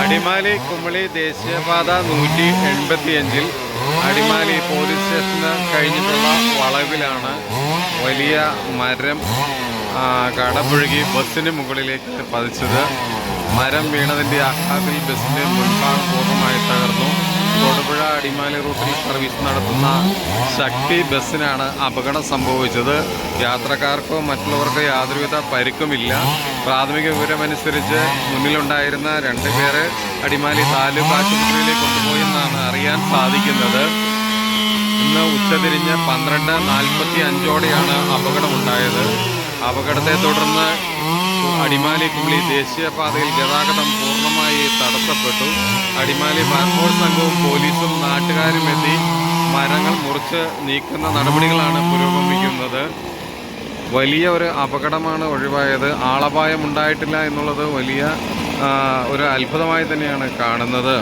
അടിമാലി കുമളി ദേശീയപാത 185 അടിമാലി പോലീസ് സ്റ്റേഷന് കഴിഞ്ഞിട്ടുള്ള വളവിലാണ് വലിയ മരം കടപുഴകി ബസ്സിന് മുകളിലേക്ക് പതിച്ചത്. മരം വീണതിൻ്റെ ആഘാതത്തിൽ ബസ്സിൻ്റെ മുൻഭാഗം പൂർണ്ണമായി തകർന്നു. തൊടുപുഴ അടിമാലി റൂട്ടിൽ സർവീസ് നടത്തുന്ന ശക്തി ബസ്സിനാണ് അപകടം സംഭവിച്ചത്. യാത്രക്കാർക്കോ മറ്റുള്ളവർക്കോ യാതൊരുവിധ പരിക്കുമില്ല. പ്രാഥമിക വിവരമനുസരിച്ച് മുന്നിലുണ്ടായിരുന്ന 2 പേരെ അടിമാലി താലൂക്ക് ആശുപത്രിയിലേക്ക് കൊണ്ടുപോയെന്നാണ് അറിയാൻ സാധിക്കുന്നത്. ഇന്ന് ഉച്ചതിരിഞ്ഞ് 12:45 അപകടമുണ്ടായത്. അപകടത്തെ തുടർന്ന് അടിമാലി കുമളി ദേശീയപാതയിൽ ഗതാഗതം പൂർണ്ണമായി തടസ്സപ്പെട്ടു. അടിമാലി ഫയർഫോഴ്സ് സംഘവും പോലീസും നാട്ടുകാരും എത്തി മരങ്ങൾ മുറിച്ച് നീക്കുന്ന നടപടികളാണ് പുരോഗമിക്കുന്നത്. വലിയ ഒരു അപകടമാണ് ഒഴിവായത്. ആളപായം ഉണ്ടായിട്ടില്ല എന്നുള്ളത് വലിയ ഒരു അത്ഭുതമായി തന്നെയാണ് കാണുന്നത്.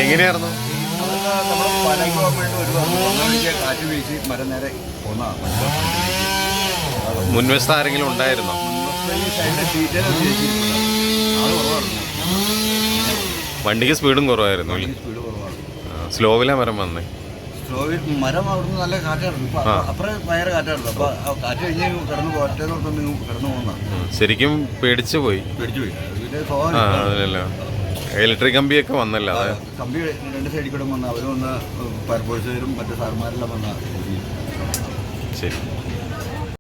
എങ്ങനെയായിരുന്നു? നമ്മൾ പല ഗവൺമെന്റ് ഒരു കാറ്റ് വീശി മരം നേരെ മുൻവശത്ത് ആരെങ്കിലും ഉണ്ടായിരുന്നോ? സൈഡിലെ ഡീറ്റെയിൽ അത് കുറവായിരുന്നു. വണ്ടിക്ക് സ്പീഡും കുറവായിരുന്നു അല്ലേ? സ്പീഡ് കുറവാണ്. സ്ലോവിലാണ് മരം വന്നേ. സ്ലോവിൽ മരം അവിടുന്ന് നല്ല കാറ്റായിരുന്നു. ഇപ്പം അപ്പുറം ഭയങ്കര കാറ്റായിരുന്നു. അപ്പോൾ ആ കാറ്റ് കഴിഞ്ഞ് കിടന്ന് പോറ്റേന്നോർത്തൊന്ന് കിടന്നു പോകുന്നതാണ്. ശരിക്കും പേടിച്ചു പോയി. പേടിച്ചു പോയി. പിന്നെ അതിലല്ലോ ഇലക്ട്രിക് കമ്പിയൊക്കെ വന്നല്ലോ. അത് കമ്പി രണ്ട് സൈഡിൽ കൂടെ വന്ന് അവർ വന്ന് ഫയർഫോഴ്സുകാരും മറ്റു സാർമാരെല്ലാം വന്ന. ശരി.